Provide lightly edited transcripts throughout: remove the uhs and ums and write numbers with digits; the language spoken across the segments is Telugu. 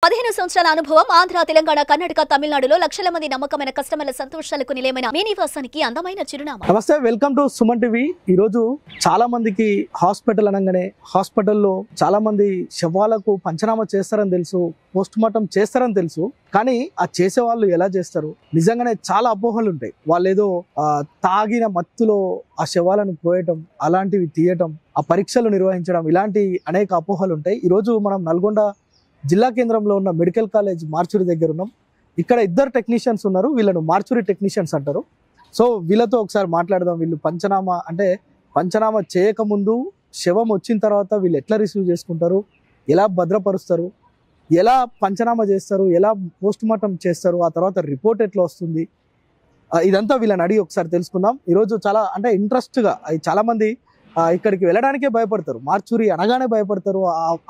15 సంవత్సరాల అనుభవం ఆంధ్ర, తెలంగాణ, కర్ణాటక, తమిళనాడులో లక్షల మంది నమ్మకమైన కస్టమర్ల సంతోషాలకు నిలయమైన మీ నివాసానికి అందమైన చిరునామా. నమస్తే, వెల్కమ్ టు సుమన్ టీవీ. ఈరోజు చాలా మందికి హాస్పిటల్ అనగానే హాస్పిటల్లో చాలా మంది శవాలకు పంచనామా చేస్తారని తెలుసు, పోస్ట్ మార్టం చేస్తారని తెలుసు. కానీ ఆ చేసే వాళ్ళు ఎలా చేస్తారు? నిజంగానే చాలా అపోహలు ఉంటాయి. వాళ్ళు ఏదో తాగిన మత్తులో ఆ శవాలను పోయటం, అలాంటివి తీయటం, ఆ పరీక్షలు నిర్వహించడం, ఇలాంటి అనేక అపోహలు ఉంటాయి. ఈరోజు మనం నల్గొండ జిల్లా కేంద్రంలో ఉన్న మెడికల్ కాలేజ్ మార్చురి దగ్గర ఉన్నాం. ఇక్కడ ఇద్దరు టెక్నీషియన్స్ ఉన్నారు, వీళ్ళను మార్చురి టెక్నీషియన్స్ అంటారు. సో వీళ్ళతో ఒకసారి మాట్లాడదాం. వీళ్ళు పంచనామా చేయకముందు శవం వచ్చిన తర్వాత వీళ్ళు ఎట్లా రిసీవ్ చేసుకుంటారు, ఎలా భద్రపరుస్తారు, ఎలా పంచనామా చేస్తారు, ఎలా పోస్ట్ మార్టం చేస్తారు, ఆ తర్వాత రిపోర్ట్ ఎట్లా వస్తుంది, ఇదంతా వీళ్ళని అడిగి ఒకసారి తెలుసుకుందాం. ఈరోజు చాలా ఇంట్రెస్ట్గా చాలా మంది ఇక్కడికి వెళ్ళడానికే భయపడతారు, మార్చురి అనగానే భయపడతారు.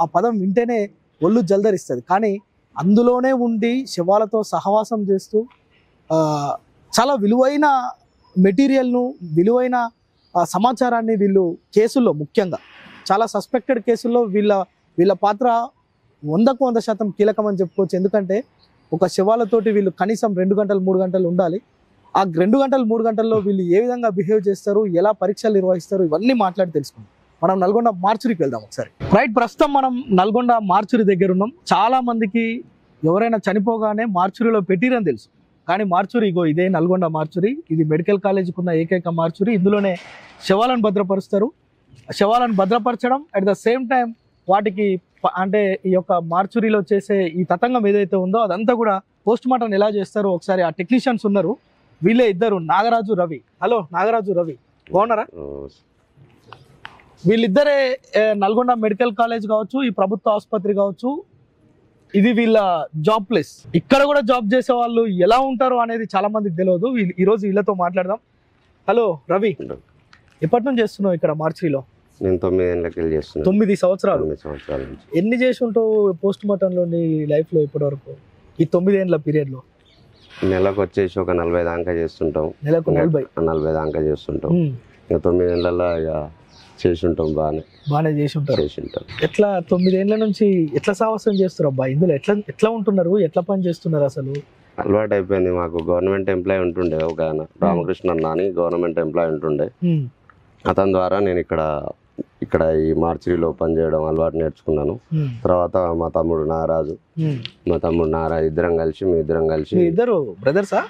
ఆ పదం వింటేనే ఒళ్ళు జల్దరిస్తుంది. కానీ అందులోనే ఉండి శవాలతో సహవాసం చేస్తూ చాలా విలువైన మెటీరియల్ను, విలువైన సమాచారాన్ని వీళ్ళు కేసుల్లో, ముఖ్యంగా చాలా సస్పెక్టెడ్ కేసుల్లో వీళ్ళ పాత్ర 100% కీలకమని చెప్పుకోవచ్చు. ఎందుకంటే ఒక శవాలతోటి వీళ్ళు కనీసం 2 గంటలు 3 గంటలు ఉండాలి. ఆ 2 గంటలు 3 గంటల్లో వీళ్ళు ఏ విధంగా బిహేవ్ చేస్తారు, ఎలా పరీక్షలు నిర్వహిస్తారు, ఇవన్నీ మాట్లాడి తెలుసుకుందాం. మనం నల్గొండ మార్చురికి వెళ్దాం ఒకసారి. రైట్, ప్రస్తుతం మనం నల్గొండ మార్చురి దగ్గర ఉన్నాం. చాలా మందికి ఎవరైనా చనిపోగానే మార్చురిలో పెట్టిరని తెలుసు. కానీ మార్చురి ఇదే నల్గొండ మార్చురి. ఇది మెడికల్ కాలేజీకి ఉన్న ఏకైక మార్చురి. ఇందులోనే శవాలను భద్రపరుస్తారు. శవాలను భద్రపరచడం అట్ ద సేమ్ టైం వాటికి అంటే ఈ యొక్క మార్చురిలో చేసే ఈ తతంగం ఏదైతే ఉందో అదంతా కూడా పోస్ట్ మార్టం ఎలా చేస్తారో ఒకసారి ఆ టెక్నీషియన్స్ ఉన్నారు. వీళ్ళే ఇద్దరు, నాగరాజు, రవి. హలో నాగరాజు, రవి, బాగున్నారా? వీళ్ళిద్దరే నల్గొండ మెడికల్ కాలేజ్ కావచ్చు, ఈ ప్రభుత్వ ఆసుపత్రి కావచ్చు, ఇది వీళ్ళ జాబ్ ప్లేస్. ఇక్కడ కూడా జాబ్ చేసే వాళ్ళు ఎలా ఉంటారో అనేది చాలా మందికి తెలియదు. ఈరోజు వీళ్ళతో మాట్లాడదాం. హలో రవి, ఎప్పటి నుంచి చేస్తున్నావు ఇక్కడ మార్చిలో? నేను 9 ఏళ్ళకి వెళ్ళి చేస్తున్నాను. 9 సంవత్సరాలు. 9 సంవత్సరాల నుంచి. ఎన్ని చేసి ఉంటావు పోస్ట్ మార్టంలో నీ లైఫ్లో ఇప్పటి వరకు, ఈ 9 ఏళ్ళ పీరియడ్లో? నెలకు వచ్చేసి ఒక 40 దాకా చేస్తుంటాం. నెలకు 40 దాకా చేస్తుంటాం. ఇంకా 9 ఏళ్ళల్లో ఇక చేసి ఉంటాం. బాగానే చేసి ఉంటాం. ఎట్లా 9 ఏళ్ళ నుంచి ఎట్లా సాహసం చేస్తారు అబ్బా? ఇందులో ఎట్లా ఉంటున్నారు, ఎట్లా పని చేస్తున్నారు? అసలు అలవాటు అయిపోయింది మాకు. గవర్నమెంట్ ఎంప్లాయ్ ఉంటుండే ఒక ఆయన, రామకృష్ణ అన్న అని గవర్నమెంట్ ఎంప్లాయ్ ఉంటుండే. అతని ద్వారా నేను ఇక్కడ ఈ మార్చిలో పనిచేయడం అలవాటు నేర్చుకున్నాను. తర్వాత మా తమ్ముడు నాగరాజు ఇద్దరం కలిసి ఇద్దరు బ్రదర్సా?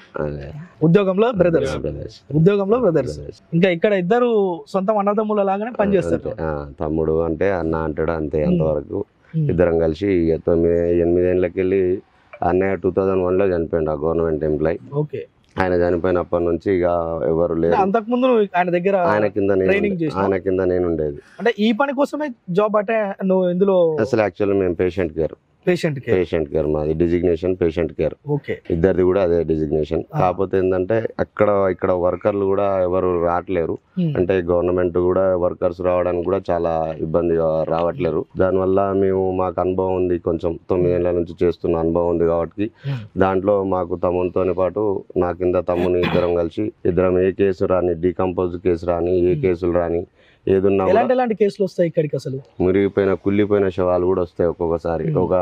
ఉద్యోగంలో బ్రదర్స్. ఇంకా ఇక్కడ ఇద్దరు సొంత అన్నదమ్ముల లాగానే పనిచేస్తారు. తమ్ముడు అంటే అన్న అంటాడు అంతే. అంతవరకు ఇద్దరం కలిసి 8 ఏళ్ళకి వెళ్ళి అన్నయ్య 2001లో చనిపోయిండు, ఆ గవర్నమెంట్ ఎంప్లాయ్. ఓకే. ఆయన చనిపోయినప్పటి నుంచి ఇక ఎవరు లేరు. అంతకుముందు ఆయన దగ్గర ఆయన కింద నేను ఉండేది. అంటే ఈ పని కోసమే జాబ్ అంటే నువ్వు ఇందులో? అసలు యాక్చువల్లీ మేము పేషెంట్ కేర్ మాది డిజిగ్నేషన్ పేషెంట్ కేర్. ఇద్దరిది కూడా అదే డిజిగ్నేషన్. కాకపోతే ఏంటంటే ఇక్కడ వర్కర్లు కూడా ఎవరు రావట్లేరు. అంటే గవర్నమెంట్ కూడా వర్కర్స్ రావడానికి కూడా చాలా ఇబ్బందిగా రావట్లేరు. దానివల్ల మాకు అనుభవం ఉంది, కొంచెం 9 ఏళ్ళ నుంచి చేస్తున్న అనుభవం ఉంది కాబట్టి దాంట్లో మాకు తమ్మునితోని పాటు నా కింద తమ్ముని ఇద్దరం ఏ కేసు రాని, డీకంపోజ్ కేసు రాని, ఏ కేసులు రాని, ఏదున్నా ఎలాంటి కేసులు వస్తాయి ఇక్కడికి? అసలు కుళ్ళిపోయిన శవాలు కూడా వస్తాయి. ఒక్కొక్కసారి ఒక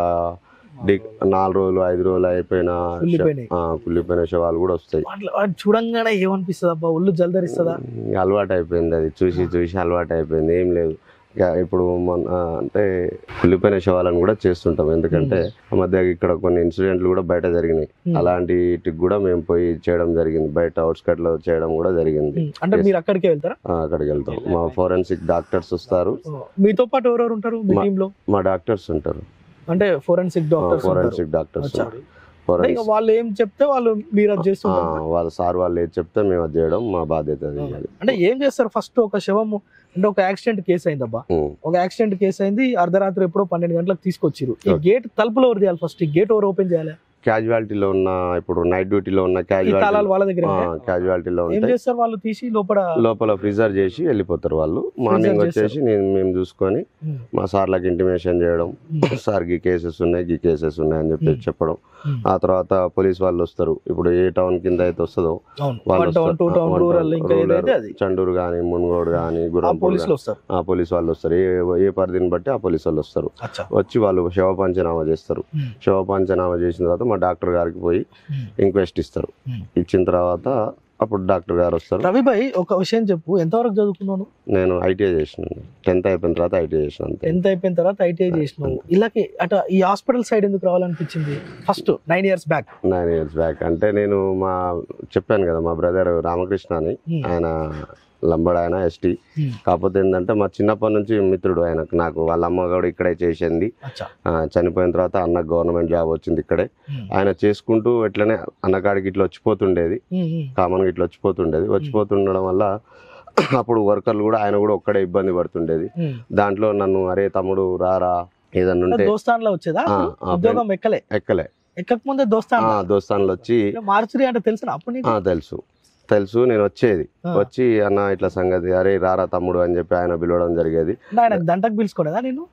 4 రోజులు 5 రోజులు అయిపోయిన కుళ్ళిపోయిన శవాలు కూడా వస్తాయి. చూడంగానే ఏమనిపిస్తుంది అబ్బా? ఒళ్ళు జల్దరిస్తుందా? అలవాటు అయిపోయింది, అది చూసి అలవాటు అయిపోయింది. ఏం లేదు, ఇప్పుడు అంటే కుళ్ళిపోయిన శవాలను కూడా చేస్తుంటాం. ఎందుకంటే ఆ మధ్య ఇక్కడ కొన్ని ఇన్సిడెంట్లు కూడా బయట జరిగినాయి. అలాంటికి కూడా మేము పోయి చేయడం జరిగింది. బయట అవుట్స్కట్ లో చేయడం కూడా జరిగింది. అంటే మీరు అక్కడికి వెళ్తారా? అక్కడికి వెళ్తాం. మా ఫోరెన్సిక్ డాక్టర్స్ వస్తారు. మీతో పాటు ఎవరెవరు ఉంటారు మీ టీంలో? మా డాక్టర్స్ ఉంటారు. అంటే ఫోరెన్సిక్ డాక్టర్స్. వాళ్ళు ఏం చెప్తే వాళ్ళు మీరు అది చేస్తున్నారు. వాళ్ళ సార్ వాళ్ళు ఏది చెప్తే మేము అది చేయడం మా బాధ్యత. అంటే ఏం చేస్తారు? ఫస్ట్ ఒక శవము అంటే ఒక యాక్సిడెంట్ కేసు అయిందబ్బా, ఒక యాక్సిడెంట్ కేసు అయింది, అర్ధరాత్రి ఎప్పుడో 12 గంటలకు తీసుకొచ్చిరు. ఈ గేట్ తలుపులో ఎవరు చేయాలి? ఫస్ట్ ఈ గేట్ ఎవరు ఓపెన్ చేయాలి? క్యాజువాలిటీలో ఉన్న, ఇప్పుడు నైట్ డ్యూటీలో ఉన్న క్యాజువాలిటీలో లోపల ఫ్రీజర్ చేసి వెళ్ళిపోతారు వాళ్ళు. మార్నింగ్ వచ్చేసి మేము చూసుకొని మా సార్లకు ఇంటిమేషన్ చేయడం, సార్ గీ కేసెస్ ఉన్నాయి అని చెప్పి చెప్పడం. ఆ తర్వాత పోలీస్ వాళ్ళు వస్తారు. ఇప్పుడు ఏ టౌన్ కింద అయితే వస్తుందో వాళ్ళు చండూరు కానీ, మున్గోడు కానీ, గుర్రంపూర్ ఆ పోలీస్ వాళ్ళు వస్తారు. ఏ పరిధిని బట్టి ఆ పోలీస్ వాళ్ళు వస్తారు. వచ్చి వాళ్ళు శవ పంచనామా చేస్తారు. శవ పంచనామా చేసిన తర్వాత మా డాక్టర్ గారికి పోయి ఇంక్వెస్ట్ ఇస్తారు. ఇచ్చిన తర్వాత అప్పుడు డాక్టర్ గారు వస్తారు. రవి భాయ్, ఒక విషయం చెప్పు, ఎంతవరకు చదువుకున్నాను? నేను ఐటీఐ చేసినాను. 10th అయిపోయిన తర్వాత ఐటీఐ చేసినాను. 10th అయిపోయిన తర్వాత ఐటీఐ చేసినావు. ఇలాగే అట ఈ హాస్పిటల్ సైడ్ ఎందుకు రావాలనిపించింది first 9 years back? 9 years back అంటే నేను చెప్పాను కదా, మా బ్రదర్ రామకృష్ణ అని, ఆయన లంబడ్, ఆయన ఎస్టీ. కాకపోతే ఏంటంటే మా చిన్నప్పటి నుంచి మిత్రుడు ఆయనకు. నాకు వాళ్ళ అమ్మ కూడా ఇక్కడే చేసింది. చనిపోయిన తర్వాత అన్న గవర్నమెంట్ జాబ్ వచ్చింది ఇక్కడే. ఆయన చేసుకుంటూ ఎట్లనే అన్నకాడికి ఇట్లా వచ్చిపోతుండేది, కామన్గా ఇట్లా వచ్చిపోతుండడం వల్ల అప్పుడు వర్కర్లు కూడా ఆయన కూడా ఒక్కడే ఇబ్బంది పడుతుండేది. దాంట్లో నన్ను, అరే తమ్ముడు రారా ఏదన్నా ఉంటే, ఎక్కకముందే దోస్తాన్లు వచ్చి మార్చురి అంటే తెలుసు తెలుసు నేను వచ్చి అన్న ఇట్లా సంగతి, అరే రారా తమ్ముడు అని చెప్పి ఆయన పిలవడం జరిగేది. దంటకు పిలుచుకోలేదా నేను?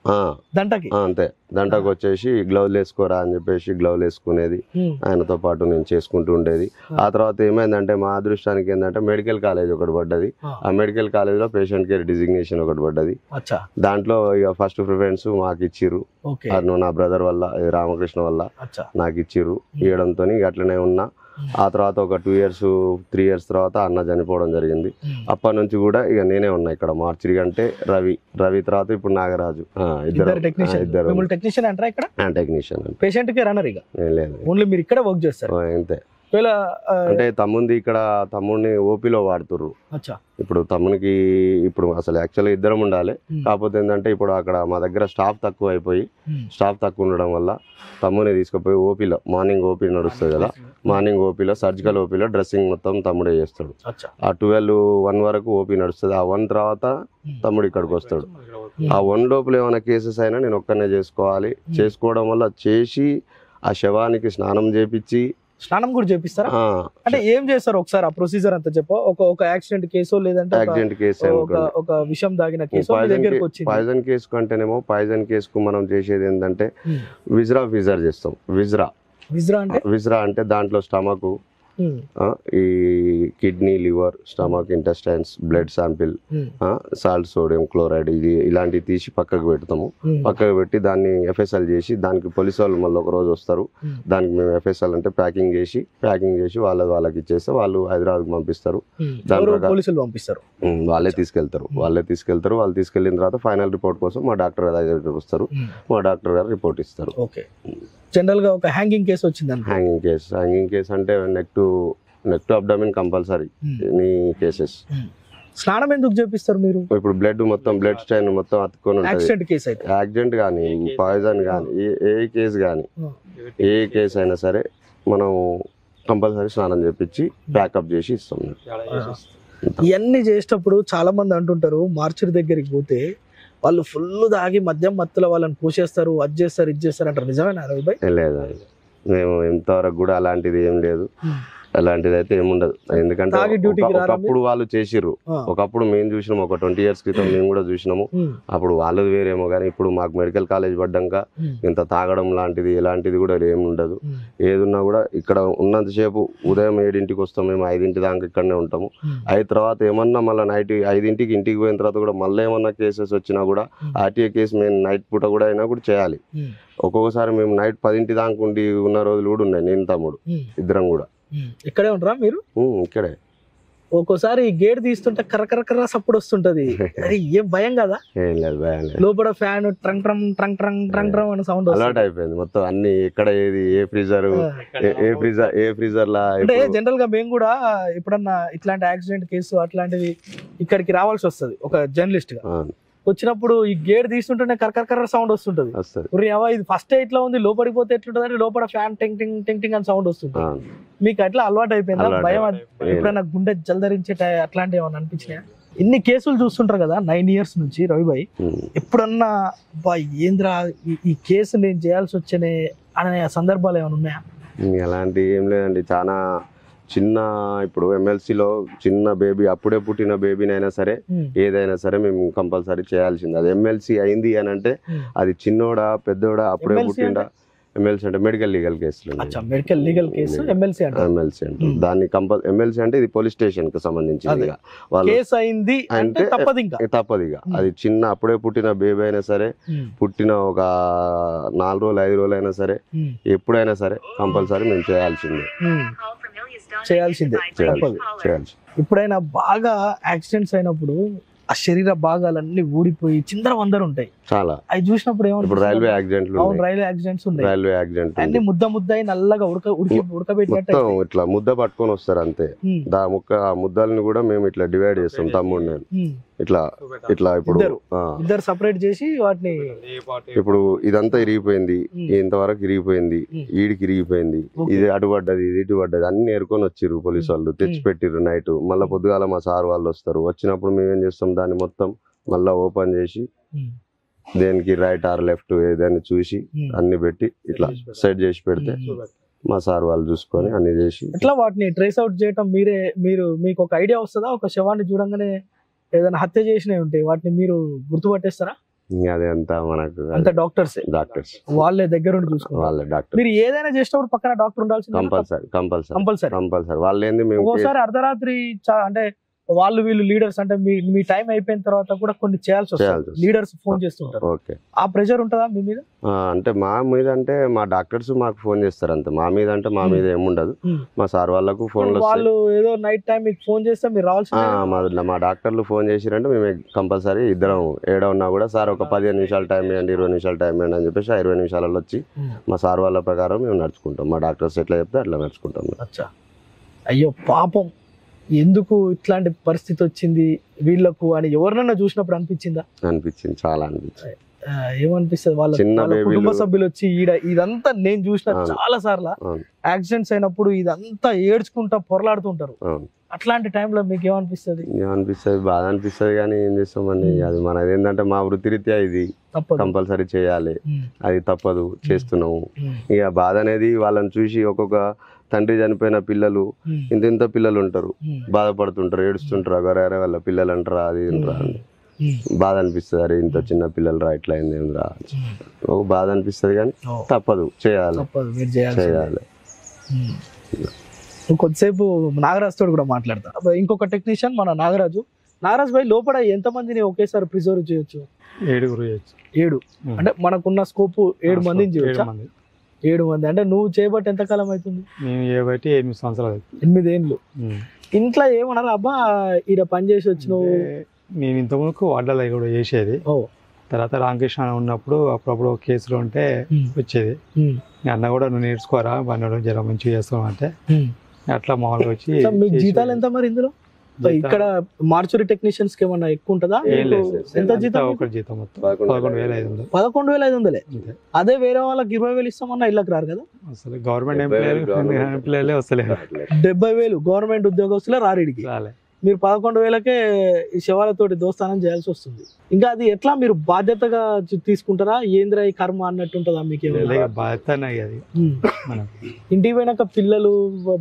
దంటకి అంతే, దంటకు వచ్చేసి గ్లౌజ్ వేసుకోరా అని చెప్పేసి గ్లౌజ్ వేసుకునేది. ఆయనతో పాటు నేను చేసుకుంటూ ఉండేది. ఆ తర్వాత ఏమైందంటే మా అదృష్టానికి ఏంటంటే మెడికల్ కాలేజ్ ఒకటి పడ్డది. ఆ మెడికల్ కాలేజ్ లో పేషెంట్ కేర్ డిజిగ్నేషన్ ఒకటి పడ్డది. దాంట్లో ఇక ఫస్ట్ ప్రిఫరెన్స్ మాకు ఇచ్చిర్రు. నా బ్రదర్ వల్ల, రామకృష్ణ వల్ల నాకు ఇచ్చిర్రు. ఇవ్వడంతో అట్లనే ఉన్నా. ఆ తర్వాత ఒక 2 years 3 years తర్వాత అన్న చనిపోవడం జరిగింది. అప్పటి నుంచి కూడా ఇక నేనే ఉన్నా ఇక్కడ మార్చిరి. అంటే రవి తర్వాత ఇప్పుడు నాగరాజు, ఇద్దరు టెక్నీషియన్ అంటారా ఇక్కడ? టెక్నీషియన్. పేషెంట్ కి రన్నర్ ఇక లేదు, ఓన్లీ మీరు ఇక్కడ వర్క్ చేస్తారు అంతే. అంటే తమ్ముడిని ఓపీలో వాడుతుర్రు. ఇప్పుడు తమ్మునికి ఇప్పుడు అసలు యాక్చువల్గా ఇద్దరం ఉండాలి. కాకపోతే ఏంటంటే ఇప్పుడు అక్కడ మా దగ్గర స్టాఫ్ తక్కువ ఉండడం వల్ల తమ్ముని తీసుకుపోయి ఓపీలో, మార్నింగ్ ఓపీ నడుస్తుంది కదా, మార్నింగ్ ఓపీలో, సర్జికల్ ఓపీలో డ్రెస్సింగ్ మొత్తం తమ్ముడే చేస్తాడు. ఆ 12-1 వరకు ఓపీ నడుస్తుంది. ఆ 1 తర్వాత తమ్ముడు ఇక్కడికి వస్తాడు. ఆ 1 లోపల ఏమైనా కేసెస్ అయినా నేను ఒక్కనే చేసుకోవడం వల్ల చేసి ఆ శవానికి స్నానం కూడా చేపిస్తారా? అంటే ఏం చేస్తారు ఒకసారి ఆ ప్రొసీజర్ అంతా చెప్పు. ఒక యాక్సిడెంట్ కేసు లేదంటే ఒక విషం దాగిన కేసు దగ్గరకు వచ్చింది. పాయిజన్ కేసు కంటేనేమో పాయిజన్ కేసుకు మనం చేసేది ఏంటంటే విజర్ చేస్తాం. విజ్రా అంటే దాంట్లో స్టమక్, ఈ kidney, liver, stomach, intestines, blood sample, salt, sodium chloride, ఇది ఇలాంటివి తీసి పక్కకు పెట్టి దాన్ని FSL చేసి, దానికి పోలీసు వాళ్ళు మళ్ళీ ఒక రోజు వస్తారు. దానికి మేము FSL అంటే ప్యాకింగ్ చేసి వాళ్ళకి ఇచ్చేస్తే వాళ్ళు హైదరాబాద్కి పంపిస్తారు. వాళ్ళే తీసుకెళ్తారు. వాళ్ళు తీసుకెళ్ళిన తర్వాత ఫైనల్ రిపోర్ట్ కోసం మా డాక్టర్ గారు వస్తారు. మా డాక్టర్ గారు రిపోర్ట్ ఇస్తారు. జనరల్ గా ఒక హ్యాంగింగ్ కేసు వచ్చింది. హ్యాంగింగ్ కేసు అంటే neck to abdomen compulsory cases. స్నానం ఎందుకు చేపిస్తారు మీరు? ఇప్పుడు బ్లడ్ స్టైన్ మొత్తం అతుక్కొని యాక్సిడెంట్ కానీ, పాయిజన్ కానీ, ఏ కేసు అయినా సరే మనం కంపల్సరీ స్నానం చేపించి ప్యాకప్ చేసి ఇస్తాం. ఇవన్నీ చేసేటప్పుడు చాలా మంది అంటుంటారు, మార్చురి దగ్గరికి పోతే వాళ్ళు ఫుల్ దాగి మద్యం మత్తులో వాళ్ళని పూసేస్తారు, అది చేస్తారు, ఇది చేస్తారు అంటారు. నిజమేనా రవి భాయ్? లేదు, మేము ఇంతవరకు కూడా అలాంటిది ఏం లేదు. అలాంటిది అయితే ఏముండదు. ఎందుకంటే ఒకప్పుడు వాళ్ళు చేసిర్రు. ఒకప్పుడు మేము చూసినాము, ఒక 20 years క్రితం మేము కూడా చూసినాము. అప్పుడు వాళ్ళది వేరేమో కానీ ఇప్పుడు మాకు మెడికల్ కాలేజ్ పడ్డాక ఇంత తాగడం లాంటిది ఎలాంటిది కూడా ఏముండదు. ఏదున్నా కూడా ఇక్కడ ఉన్నంతసేపు ఉదయం 7 వస్తాం, మేము 5 దాకా ఇక్కడనే ఉంటాము. 5 తర్వాత ఏమన్నా మళ్ళీ నైట్ 5 ఇంటికి పోయిన తర్వాత కూడా మళ్ళీ ఏమన్నా కేసెస్ వచ్చినా కూడా RTA కేసు మేము నైట్ పూట కూడా అయినా కూడా చేయాలి. ఒక్కొక్కసారి మేము నైట్ 10 దాకా ఉండి ఉన్న రోజులు కూడా ఉన్నాయి. నేను తమ్ముడు ఇద్దరం కూడా ఇక్కడే ఉంటారా మీరు? ఇక్కడే. ఒక్కోసారి గేట్ తీస్తుంటే కర్ర సప్పుడు వస్తుంటది. ఏం భయం కదా? ఏం లేదు, భయం లేదు. లోపల ఫ్యాన్ ట్రంక్ అని సౌండ్ అలవాటు అయిపోయింది మొత్తం. అన్ని ఎక్కడ ఏది ఏ ఫ్రీజర్ లా. అంటే జనరల్ గా మేము కూడా ఎప్పుడన్నా ఇట్లాంటి యాక్సిడెంట్ కేసు అట్లాంటివి ఇక్కడికి రావాల్సి వస్తుంది ఒక జర్నలిస్ట్ గా. వచ్చినప్పుడు ఈ గేట్ తీస్తుంటేనే కర్ర సౌండ్ వస్తుంటది. ఇది ఫస్ట్ ఇట్లా ఉంది, లోపడిపోతే ఎట్లుంటది అంటే లోపల ఫ్యాన్ టింగ్ అని సౌండ్ వస్తుంటది. మీకు అట్లా అలవాటు అయిపోయిందా? భయం ఎప్పుడైనా గుండె జలధరించే అట్లాంటి ఏమన్నా అనిపించినాయా? ఇన్ని కేసులు చూస్తుంటారు కదా 9 years నుంచి రవి భాయ్, ఎప్పుడన్నా ఏంద్రా ఈ కేసు నేను చేయాల్సి వచ్చనే అనే సందర్భాలు ఏమైనా ఉన్నాయా? అలాంటి ఏం లేదండి. చాలా చిన్న ఇప్పుడు ఎమ్మెల్సీలో చిన్న బేబీ అప్పుడే పుట్టిన బేబీని అయినా సరే ఏదైనా సరే మేము కంపల్సరీ చేయాల్సింది. అది ఎమ్మెల్సీ అయింది అని అంటే అది చిన్నోడా పెద్దోడా అప్పుడే పుట్టిండా ఎమ్మెల్సీ అంటే మెడికల్ లీగల్ కేసులు. మెడికల్ లీగల్ కేసు ఎమ్మెల్సీ అంటే దాన్ని ఎమ్మెల్సీ అంటే ఇది పోలీస్ స్టేషన్ కి సంబంధించింది. కేసు అయింది అంటే తప్పదు ఇక. అది చిన్న అప్పుడే పుట్టిన బేబీ అయినా సరే పుట్టిన ఒక 4 రోజులు 5 రోజులు అయినా సరే ఎప్పుడైనా సరే కంపల్సరీ మేము చేయాల్సిందే. ఇప్పుడైనా బాగా యాక్సిడెంట్స్ అయినప్పుడు ఆ శరీర భాగాలన్నీ ఊడిపోయి చిందర వందరు ఉంటాయి చాలా. అవి చూసినప్పుడు ఏమన్నా రైల్వే యాక్సిడెంట్స్ అన్ని ముద్ద నల్లగా ఉడకబెట్టినట్టు ఇట్లా ముద్ద పట్టుకొని వస్తారు అంతే. ముద్దల్ని కూడా మేము ఇట్లా డివైడ్ చేస్తాం తమ్ముడు నేను ఇట్లా ఇప్పుడు ఇద్దరు సపరేట్ చేసి వాటిని ఇప్పుడు ఇదంతా ఇరిగిపోయింది, ఇంతవరకు ఇరిగిపోయింది, ఈడికి ఇరిగిపోయింది, ఇది అటుపడ్డది ఇది ఇటుపడ్డది అన్ని ఏరుకొని వచ్చిర్రు పోలీసు వాళ్ళు తెచ్చి పెట్టిర్రు నైట్. మళ్ళీ పొద్దుగాల మా సార్ వాళ్ళు వస్తారు. వచ్చినప్పుడు మేము ఏం చేస్తాం దాన్ని మొత్తం మళ్ళా ఓపెన్ చేసి దేనికి రైట్ ఆర్ లెఫ్ట్ ఏదైనా చూసి అన్ని పెట్టి ఇట్లా సెట్ చేసి పెడితే మా సార్ వాళ్ళు చూసుకొని అన్ని చేసి ఇట్లా వాటిని ట్రేస్ అవుట్ చేయటం మీకు ఒక ఐడియా వస్తుందా? ఒక శవాన్ని చూడంగానే ఏదైనా హత్య చేసినవి ఉంటాయి వాటిని మీరు గుర్తుపట్టేస్తారా? అదే అంతా మనకు అంత డాక్టర్స్ వాళ్ళే దగ్గర ఉండి చూసుకోవాలి. వాళ్ళే డాక్టర్. మీరు ఏదైనా చేసేటప్పుడు పక్కన డాక్టర్ ఉండాల్సింది కంపల్సరీ. వాళ్ళు ఏంది మేము ఒక్కోసారి అర్ధరాత్రి అంటే వాళ్ళు వీళ్ళు లీడర్స్ అంటే మీ టైం అయిపోయిన తర్వాత కూడా కొన్ని చేయాల్సి వస్తుంది. లీడర్స్ ఫోన్ చేస్తుంటారు. ఆ ప్రెషర్ ఉంటుందా మీ మీద? అంటే మా మీద అంటే మా డాక్టర్స్ మాకు ఫోన్ చేస్తారు అంతే. మా మీద అంటే మా మీద ఏముండదు. మా సార్ వాళ్ళకు ఫోన్ వాళ్ళు ఏదో నైట్ టైం మీకు ఫోన్ చేస్తే మీరు రావాల్సింది. మా డాక్టర్లు ఫోన్ చేసిరంటే మేము కంపల్సరీ ఇద్దరం ఏడ ఉన్నా కూడా సార్ ఒక 15 నిమిషాలు టైం ఇవ్వండి 20 నిమిషాలు టైం ఇవ్వండి అని చెప్పేసి 20 నిమిషాలలో వచ్చి మా సార్ వాళ్ళ ప్రకారం మేము నడుచుకుంటాం. మా డాక్టర్స్ ఎట్లా చెప్తే అట్లా నడుచుకుంటాం. అయ్యో పాపం ఎందుకు ఇట్లాంటి పరిస్థితి వచ్చింది వీళ్ళకు అని ఎవరినన్నా చూసినప్పుడు అనిపించిందా? అనిపించింది, చాలా అనిపించింది. ఏమనిపిస్తుంది వాళ్ళ కుటుంబ సభ్యులు వచ్చి ఇదంతా నేను చూసిన చాలా సార్లు యాక్సిడెంట్స్ అయినప్పుడు ఇదంతా ఏడ్చుకుంటా పొరలాడుతుంటారు. అట్లాంటి టైంలో మీకు ఏమనిపిస్తుంది? బాధ అనిపిస్తుంది కానీ ఏం చేస్తామండి. అది మనది ఏంటంటే మా వృత్తిరీత్యా ఇది కంపల్సరీ చేయాలి, అది తప్పదు, చేస్తున్నాము. ఇక బాధ అనేది వాళ్ళని చూసి ఒక్కొక్క తండ్రి చనిపోయిన పిల్లలు ఇంత పిల్లలు ఉంటారు, బాధపడుతుంటారు, ఏడుస్తుంటారు. అగరే వాళ్ళ పిల్లలు అంటారా అది రా అని బాధ అనిపిస్తుంది. అరే ఇంత చిన్న పిల్లలు రా ఇట్లా అయింది రా ఒక బాధ అనిపిస్తుంది కానీ తప్పదు, చేయాలి. కొద్దిసేపు నాగరాజ్ తోడు కూడా మాట్లాడతా. ఇంకొక టెక్నీషియన్ మన నాగరాజు భాయ్, లోపల ఎంత మందిని ఒకేసారి ప్రిజర్వ్ చేయొచ్చు? 7 అంటే మనకున్న స్కోప్ 7 మందిని చేయొచ్చు. 7 మంది అంటే నువ్వు చేయబట్టి ఎంత కాలం అవుతుంది? 8 సంవత్సరాలు. 8 ఏళ్ళు. ఇంట్లో ఏమన్నారు అబ్బా ఈడ పని చేసి వచ్చినావు? నేను ఇంతకుముందుకు వార్డలో కూడా చేసేది. తర్వాత రామకృష్ణ ఉన్నప్పుడు అప్పుడప్పుడు కేసులు ఉంటే వచ్చేది. అన్న కూడా నువ్వు నేర్చుకోరా పని జర మంచిగా చేస్తావు అంటే అట్లా మామూలుగా వచ్చి. మీకు జీతాలు ఎంత మరి ఇందులో? ఇక్కడ మార్చురీ టెక్నీషియన్స్ కి ఏమన్నా ఎక్కువ ఉంటుందా? ఎంత జీతం? ఒక జీతం మొత్తం 11,500. 11,500. అదే వేరే వాళ్ళకి 20,000 ఇస్తామన్నా ఇళ్ళకి రారు కదా. అసలు గవర్నమెంట్ ఎంప్లాయీలే వస్తలేరు. 70,000 గవర్నమెంట్ ఉద్యోగస్తులే రారీడికి. మీరు 11,000కే ఈ శవాలతోటి దోస్తానం చేయాల్సి వస్తుంది. ఇంకా అది ఎట్లా మీరు బాధ్యతగా తీసుకుంటారా? ఏంద్రా ఈ కర్మ అన్నట్టు ఉంటుందా మీకు? ఇంటికి పోయినాక పిల్లలు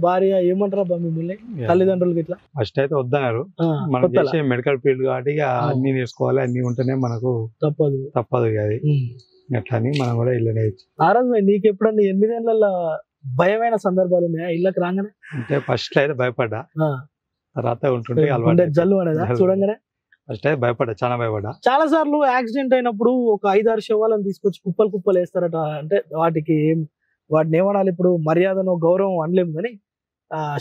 భార్య ఏమంటారా బా మిమ్మల్ని తల్లిదండ్రులకి? ఇట్లా ఫస్ట్ అయితే వద్దన్నారు. మనం చేసే మెడికల్ ఫీల్డ్ కాబట్టి అన్ని నేర్చుకోవాలి, అన్ని ఉంటేనే మనకు తప్పదు అది అట్లా అని మనం కూడా ఇల్లు నేర్చు. నారాజ్ భాయ్, నీకు ఎప్పుడన్నా 8 ఏళ్ళ భయమైన సందర్భాలు ఉన్నాయా ఇళ్ళకి రాగానే? అంటే ఫస్ట్ అయితే భయపడ్డా, తర్వాత ఉంటుంటే జల్లు అనేదా చూడంగానే? ఫస్ట్ అయితే భయపడ్డా, చాలా భయపడ్డా. చాలా సార్లు యాక్సిడెంట్ అయినప్పుడు ఒక 5-6 శవాలను తీసుకొచ్చి కుప్పలు వేస్తారట. అంటే వాటిని ఏమనాలి, ఇప్పుడు మర్యాదను గౌరవం అనలేము కానీ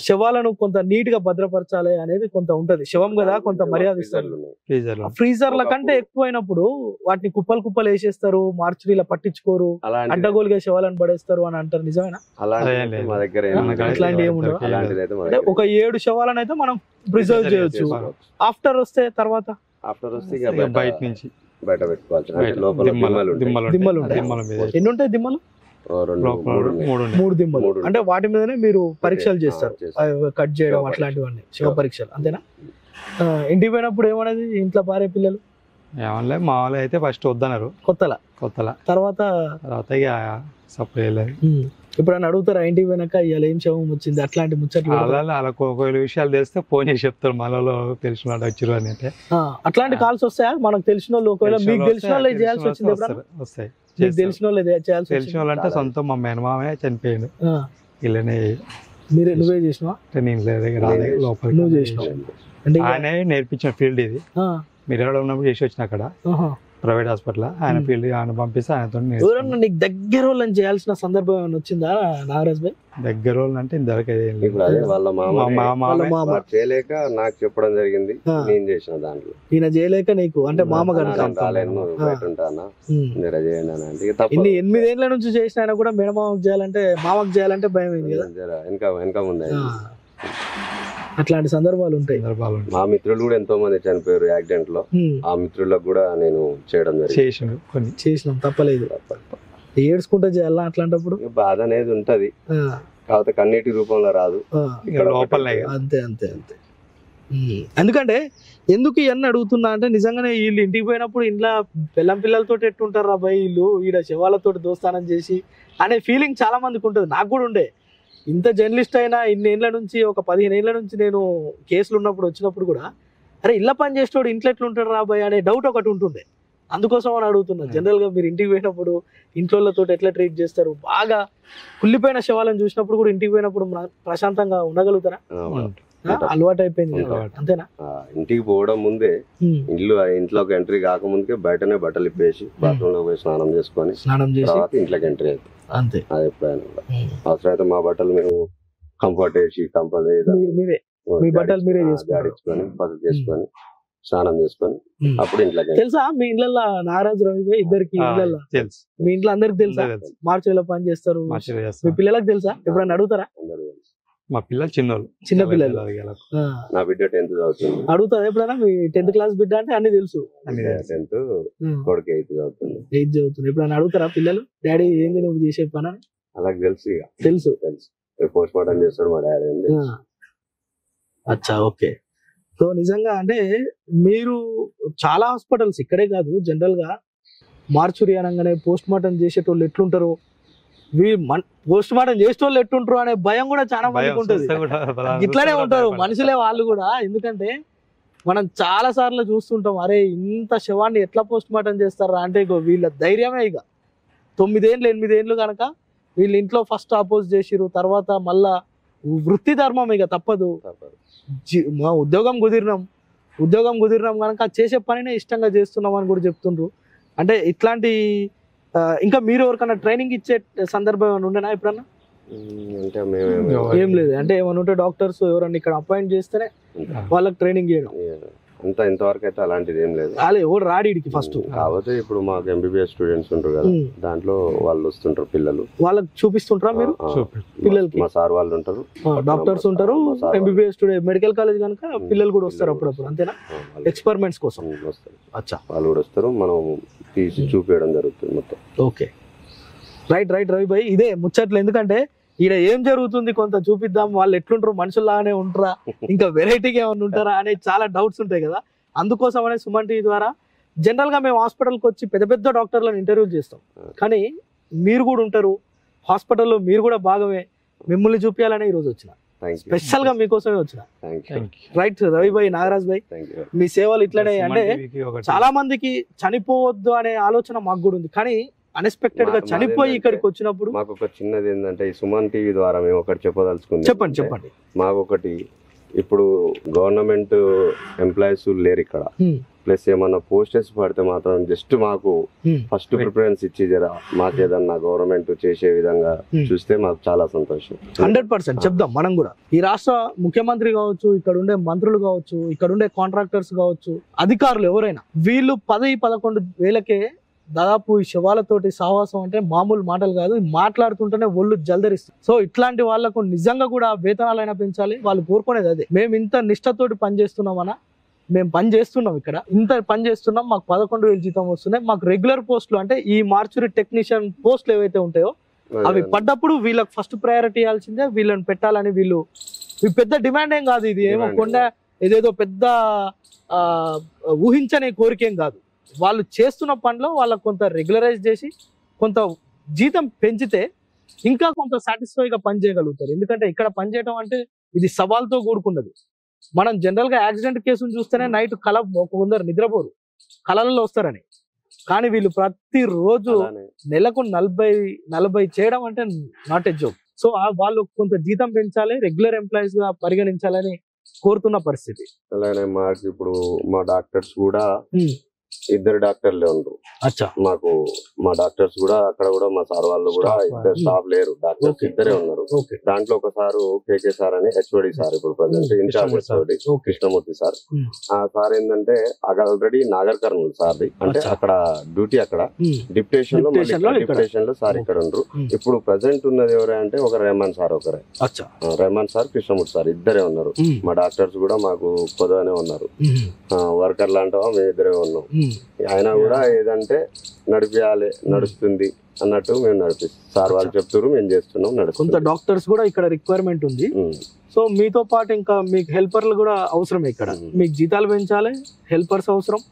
శవాలను కొంత నీట్ గా భద్రపరచాలి అనేది కొంత ఉంటది. శవం కదా, కొంత మర్యాద ఇస్తారు. ఫ్రీజర్ల కంటే ఎక్కువైనప్పుడు వాటిని కుప్పలు వేసేస్తారు, మార్చురీలా పట్టించుకోరు, అడ్డగోలుగా శవాలను పడేస్తారు అని అంటారు. నిజమేనా? అట్లాంటి ఏముండదు. అంటే ఒక 7 శవాలను అయితే మనం ప్రిజర్వ్ చేయొచ్చు. ఆఫ్టర్ వస్తే తర్వాత బయట నుంచి బయట పెట్టుకోవాలి. దిమ్మలు ఎన్ని ఉంటాయి? దిమ్మలు 3 దిమ్మలు. అంటే వాటి మీదనే మీరు పరీక్షలు చేస్తారు, కట్ చేయడం అట్లాంటివన్నీ, శివ పరీక్షలు, అంతేనా? ఇంటికి పోయినప్పుడు ఏమనేది ఇంట్లో భార్య పిల్లలు? ఏమన్నా మా వాళ్ళు అయితే ఫస్ట్ వద్దన్నారు కొత్తల. తర్వాత ఇక సప్లై ఇప్పుడు అని అడుగుతారా ఇంటికి పోయినాక ఇవాళ ఏం శవం వచ్చింది అట్లాంటి ముచ్చట్లు అలా ఒకవేళ విషయాలు తెలిస్తే ఫోన్ చేసి చెప్తారు మనలో తెలిసిన వాళ్ళు వచ్చారు అని అంటే. అట్లాంటి కాల్స్ వస్తాయా మనకు తెలిసిన వాళ్ళు? ఒకవేళ మీకు తెలిసిన వాళ్ళు చేయాల్సి వచ్చింది వస్తాయి. మీకు తెలిసిన వాళ్ళు చేయాల్సి తెలిసిన వాళ్ళు అంటే సొంతం మా మేనమామే చనిపోయాడు, ఇలానే నువ్వే చేసినావా? నేను లోపలికి నువ్వు చేసినావు అంటే ఆయన నేర్పించిన ఫీల్డ్ ఇది. మీరు ఎవరు ఉన్నప్పుడు చేసి వచ్చిన అక్కడ ప్రైవేట్ హాస్పిటల్ ఆయన ఫీల్డ్ ఆయన పంపిస్తే ఆయనతో. ఎవరన్నా నీకు దగ్గర వాళ్ళని చేయాల్సిన సందర్భం ఏమైనా వచ్చిందా నాగరాజ్ భాయ్? దగ్గర వాళ్ళు అంటే ఇంతవరకు వాళ్ళ మామ చేయలేక నాకు చెప్పడం జరిగింది, నేను చేసిన దాంట్లో. ఈయన చేయలేక నీకు అంటే మామ కనుక 8 ఏళ్ల నుంచి చేసిన ఆయన కూడా మేనమామకు చేయాలంటే మామకు చేయాలంటే భయం అయింది కదా, వెనక ముందు. అట్లాంటి సందర్భాలు ఉంటాయి. మా మిత్రులు కూడా ఎంతో మంది చనిపోయారు యాక్సిడెంట్ లో. ఆ మిత్రులకు కూడా నేను చేయడం జరిగింది. చేసినాం, తప్పలేదు. ఏడ్చుకుంటూ చేయాలా అట్లాంటప్పుడు? బాధ అనేది ఉంటది, కాకపోతే కన్నీటి రూపంలో రాదు. అంతే అంతే అంతే. ఎందుకంటే ఎందుకు ఇవన్నీ అడుగుతున్నా అంటే నిజంగానే వీళ్ళు ఇంటికి పోయినప్పుడు ఇంట్లో పిల్లలతో ఎట్టుంటారు అబ్బాయి వీళ్ళు ఈడ శవాలతో దోస్తానం చేసి అనే ఫీలింగ్ చాలా మందికి ఉంటుంది. నాకు కూడా ఉండే. ఇంత జర్నలిస్ట్ అయినా ఇన్నేళ్ల నుంచి ఒక 15 ఏళ్ల నుంచి నేను కేసులు ఉన్నప్పుడు వచ్చినప్పుడు కూడా అరే ఇళ్ళ పని చేసేవాడు ఇంట్లో ఎట్లుంటాడు రాబాయ్ అనే డౌట్ ఒకటి ఉంటుండే. అందుకోసం అని అడుగుతున్నా. జనరల్గా మీరు ఇంటికి పోయినప్పుడు ఇంట్లోతో ఎట్లా ట్రీట్ చేస్తారు? బాగా కుళ్ళిపోయిన శవాలను చూసినప్పుడు కూడా ఇంటికి పోయినప్పుడు ప్రశాంతంగా ఉండగలుగుతారా? అలవాటు అయిపోయింది అంతేనా? ఇంటికి పోవడం ముందే ఇంట్లోకి ఎంట్రీ కాకముందుకే బయటనే బట్టలు ఇప్పేసి బాత్రూమ్ లో పోయి స్నానం చేసి ఇంట్లోకి ఎంట్రీ అవుతుంది. అంతే. అది ఎప్పుడైనా అవసరం అయితే మా బట్టలు మేము కంఫర్ట్ వేసి జాడించుకొని పసుపు చేసుకొని స్నానం చేసుకొని అప్పుడు ఇంట్లోకి. తెలుసా మీ ఇళ్ళల్లో నాగరాజు రవి ఇద్దరికి ఇళ్ళల్లో? మీ ఇంట్లో అందరికి తెలుసా మార్చిలో పని చేస్తారు? మీ పిల్లలకు తెలుసా? ఎప్పుడన్నా అడుగుతారా? మా పిల్లలు చిన్న పిల్లలు. నా బిడ్డ 10th చదువుతుంది. అడుగుతారు ఎప్పుడైనా మీ 10th క్లాస్ బిడ్డ అంటే అన్ని తెలుసు? 10th, కొడుకు 8th చదువుతుంది. 8th చదువుతుంది. ఎప్పుడైనా అడుగుతారా పిల్లలు డాడీ ఏంది నువ్వు చేసే పని? అలా తెలుసు. పోస్ట్ మార్టం చేస్తాడు మా డాడీ. అచ్చా, ఓకే. సో నిజంగా అంటే మీరు చాలా హాస్పిటల్స్ ఇక్కడే కాదు జనరల్ గా మార్చురి అనగానే పోస్ట్ మార్టం చేసేటోళ్ళు ఎట్లుంటారు, పోస్ట్ మార్టం చేసేటోళ్ళు ఎట్టుంటారు అనే భయం కూడా చాలా మందికి ఉంటుంది. ఇట్లానే ఉంటారు మనుషులే వాళ్ళు కూడా. ఎందుకంటే మనం చాలా సార్లు చూస్తుంటాం, అరే ఇంత శవాన్ని ఎట్లా పోస్ట్ మార్టం చేస్తారా అంటే వీళ్ళ ధైర్యమే. ఇక 9 ఏళ్ళు 8 ఏళ్ళు కనుక వీళ్ళ ఇంట్లో ఫస్ట్ అపోజ్ చేసిరు, తర్వాత మళ్ళా వృత్తి ధర్మం ఇక తప్పదు. మా ఉద్యోగం కుదిరినాం కనుక చేసే పనినే ఇష్టంగా చేస్తున్నాం అని కూడా చెప్తుండ్రు. అంటే ఇట్లాంటి ఇంకా మీరు ఎవరికన్నా ట్రైనింగ్ ఇచ్చే సందర్భం ఏమైనా ఉండేనా ఎప్పుడన్నా? ఏం లేదు. అంటే ఏమైనా ఉంటే డాక్టర్స్ ఎవరన్నా ఇక్కడ అపాయింట్ చేస్తేనే వాళ్ళకి ట్రైనింగ్ చేయడం ఇంతవరకు అయితే అలాంటిది ఏం లేదు. ఎవరు రాడికి ఫస్ట్ కాకపోతే ఇప్పుడు మాకు MBBS స్టూడెంట్స్ ఉంటారు కదా, దాంట్లో వాళ్ళు వస్తుంటారు పిల్లలు, వాళ్ళకి చూపిస్తుంటారా మీరు? పిల్లలకి మా సార్ వాళ్ళు ఉంటారు, డాక్టర్స్ ఉంటారు, MBBS స్టూడెంట్ మెడికల్ కాలేజ్ కనుక పిల్లలు కూడా వస్తారు అప్పుడప్పుడు. అంతేనా? ఎక్స్పెరిమెంట్స్ కోసం వస్తారు. అచ్చా, వాళ్ళు కూడా వస్తారు, మనం తీసి చూపించడం జరుగుతుంది మొత్తం. ఓకే, రైట్ రవి భాయ్, ఇదే ముచ్చట్లు. ఎందుకంటే ఈడ ఏం జరుగుతుంది కొంత చూపిద్దాం, వాళ్ళు ఎట్లుంటారు, మనుషుల్లాగానే ఉంటారా, ఇంకా వెరైటీగా ఏమైనా ఉంటారా అనే చాలా డౌట్స్ ఉంటాయి కదా. అందుకోసం అనే సుమన్ టీవీ ద్వారా జనరల్ గా మేము హాస్పిటల్కి వచ్చి పెద్ద డాక్టర్లను ఇంటర్వ్యూ చేస్తాం. కానీ మీరు కూడా ఉంటారు హాస్పిటల్లో, మీరు కూడా భాగమే. మిమ్మల్ని చూపించాలనే ఈరోజు వచ్చిన, స్పెషల్ గా మీకోసమే వచ్చిన. రైట్ రవి భాయ్, నాగరాజ్ భాయ్, మీ సేవలు ఇట్లనే. అంటే చాలా మందికి చనిపోవద్దు అనే ఆలోచన మాకు కూడా ఉంది, కానీ అన్ఎక్స్పెక్టెడ్ గా చనిపోయి ఇక్కడికి వచ్చినప్పుడు మాకు ఒక చిన్నది ఏంటంటే ఈ సుమన్ టీవీ ద్వారా మేము ఒకటి చెప్పదలుచుకుంది. చెప్పండి. మాకు ఒకటి, ఇప్పుడు గవర్నమెంట్ ఎంప్లాయీస్ లేరు ఇక్కడ, ప్లస్ ఏమన్నా పోస్టర్స్ పడితే మాత్రం జస్ట్ మాకు ఫస్ట్ ప్రిఫరెన్స్ ఇచ్చి జరా మాకేదన్నా గవర్నమెంట్ చేసే విధంగా చూస్తే మాకు చాలా సంతోషం. 100% చెప్దాం. మనం కూడా ఈ రాష్ట్ర ముఖ్యమంత్రి కావచ్చు, ఇక్కడ ఉండే మంత్రులు కావచ్చు, ఇక్కడ ఉండే కాంట్రాక్టర్స్ కావచ్చు, అధికారులు ఎవరైనా, వీళ్ళు 10-11 వేలకే దాదాపు ఈ శవాలతోటి సావాసం అంటే మామూలు మాటలు కాదు. మాట్లాడుతుంటేనే ఒళ్ళు జల్దరిస్తుంది. సో ఇట్లాంటి వాళ్ళకు నిజంగా కూడా వేతనాలైనా పెంచాలి. వాళ్ళు కోరుకునేది అదే. మేము ఇంత నిష్ఠతోటి పని చేస్తున్నామన్నా, మేము పని చేస్తున్నాం, ఇక్కడ ఇంత పని చేస్తున్నాం, మాకు 11,000 జీతం వస్తున్నాయి. మాకు రెగ్యులర్ పోస్టులు అంటే ఈ మార్చురీ టెక్నీషియన్ పోస్టులు ఏవైతే ఉంటాయో అవి పడ్డప్పుడు వీళ్ళకి ఫస్ట్ ప్రయారిటీ ఇవ్వాల్సిందే, వీళ్ళని పెట్టాలని. వీళ్ళు పెద్ద డిమాండ్ ఏం కాదు, ఇది ఏమో ఏదేదో పెద్ద ఊహించనే కోరికేం కాదు. వాళ్ళు చేస్తున్న పనిలో వాళ్ళకు కొంత రెగ్యులరైజ్ చేసి కొంత జీతం పెంచితే ఇంకా కొంత సాటిస్ఫైగా పని చేయగలుగుతారు. ఎందుకంటే ఇక్కడ పని చేయడం అంటే ఇది సవాల్తో కూడుకున్నది. మనం జనరల్ గా యాక్సిడెంట్ కేసును చూస్తేనే నైట్ కొందరు నిద్రపోరు, కళలలో వస్తారని. కానీ వీళ్ళు ప్రతిరోజు నెలకు 40 చేయడం అంటే నాట్ ఎ జోక్. సో వాళ్ళు కొంత జీతం పెంచాలి, రెగ్యులర్ ఎంప్లాయీస్ గా పరిగణించాలని కోరుతున్న పరిస్థితి. అలానే మాకు ఇప్పుడు మా డాక్టర్స్ కూడా 2 డాక్టర్లే ఉండరు. మాకు మా డాక్టర్స్ కూడా అక్కడ కూడా మా సార్ వాళ్ళు కూడా 2 స్టాఫ్ లేరు, డాక్టర్స్ 2 ఉన్నారు. దాంట్లో ఒక సారు కేకే సార్ అని హెచ్ఓడి సార్, ఇప్పుడు present incharge HOD Krishnamurthy sir. ఆ సార్ ఏంటంటే ఆల్రెడీ నాగర్ కర్నూలు సార్ది, అంటే అక్కడ డ్యూటీ అక్కడ డిప్యుటేషన్ లో సార్ ఇక్కడ ఉండరు. ఇప్పుడు ప్రజెంట్ ఉన్నది ఎవరే అంటే ఒక రెహమాన్ సార్ ఒకరే, రెహమాన్ సార్ కృష్ణమూర్తి సార్ 2 ఉన్నారు. మా డాక్టర్స్ కూడా మాకు పొదవనే ఉన్నారు, వర్కర్ లాంటివా మేము 2 ఉన్నాం. ఆయన కూడా ఏదంటే నడిపియాలి, నడుస్తుంది అన్నట్టు మేము నడిపిస్తాం. సార్ వాళ్ళు చెప్తారు, మేము చేస్తున్నాం, కొంత డాక్టర్స్ కూడా ఇక్కడ రిక్వైర్మెంట్ ఉంది. సో మీతో పాటు ఇంకా మీకు హెల్పర్లు కూడా అవసరం. ఇక్కడ మీకు జీతాలు పెంచాలి, హెల్పర్స్ అవసరం,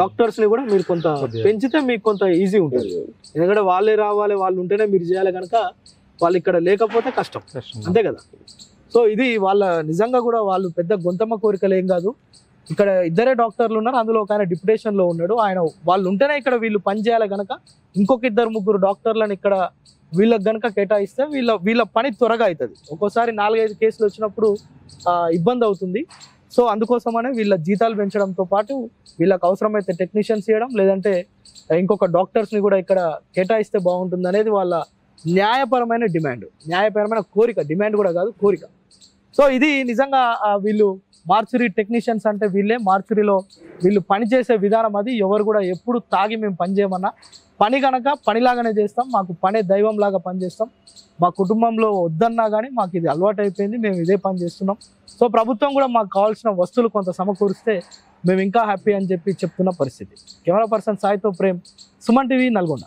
డాక్టర్స్ ని కూడా మీరు కొంత పెంచితే మీకు కొంత ఈజీ ఉంటుంది. ఎందుకంటే వాళ్ళే రావాలి, వాళ్ళు ఉంటేనే మీరు చేయాలి కనుక వాళ్ళు ఇక్కడ లేకపోతే కష్టం, అంతే కదా. సో ఇది వాళ్ళ నిజంగా కూడా వాళ్ళు పెద్ద గొంతమ్మ కోరికలు ఏం కాదు. ఇక్కడ 2 డాక్టర్లు ఉన్నారు, అందులో ఒక ఆయన డిప్యుటేషన్ లో ఉన్నాడు. ఆయన వాళ్ళు ఉంటేనే ఇక్కడ వీళ్ళు పని చేయాలి కనుక ఇంకొక 2-3 డాక్టర్లను ఇక్కడ వీళ్ళకి గనక కేటాయిస్తే వీళ్ళ పని త్వరగా అవుతుంది. ఒక్కోసారి 4-5 కేసులు వచ్చినప్పుడు ఇబ్బంది అవుతుంది. సో అందుకోసమనే వీళ్ళ జీతాలు పెంచడంతో పాటు వీళ్ళకి అవసరమైతే టెక్నీషియన్స్ చేయడం, లేదంటే ఇంకొక డాక్టర్స్ ని కూడా ఇక్కడ కేటాయిస్తే బాగుంటుంది అనేది వాళ్ళ న్యాయపరమైన డిమాండ్, న్యాయపరమైన కోరిక. డిమాండ్ కూడా కాదు, కోరిక. సో ఇది నిజంగా వీళ్ళు మార్చురీ టెక్నీషియన్స్ అంటే వీళ్ళే. మార్చురీలో వీళ్ళు పనిచేసే విధానం అది. ఎవరు కూడా ఎప్పుడు తాగి మేము పని చేయమన్నా పని కనుక పనిలాగానే చేస్తాం, మాకు పనే దైవం లాగా పనిచేస్తాం. మా కుటుంబంలో వద్దన్నా కానీ మాకు ఇది అలవాటు అయిపోయింది, మేము ఇదే పని చేస్తున్నాం. సో ప్రభుత్వం కూడా మాకు కావాల్సిన వస్తువులు కొంత సమకూరిస్తే మేము ఇంకా హ్యాపీ అని చెప్తున్న పరిస్థితి. కెమెరా పర్సన్ సాయితో ప్రేమ్, సుమన్ టీవీ, నల్గొండ.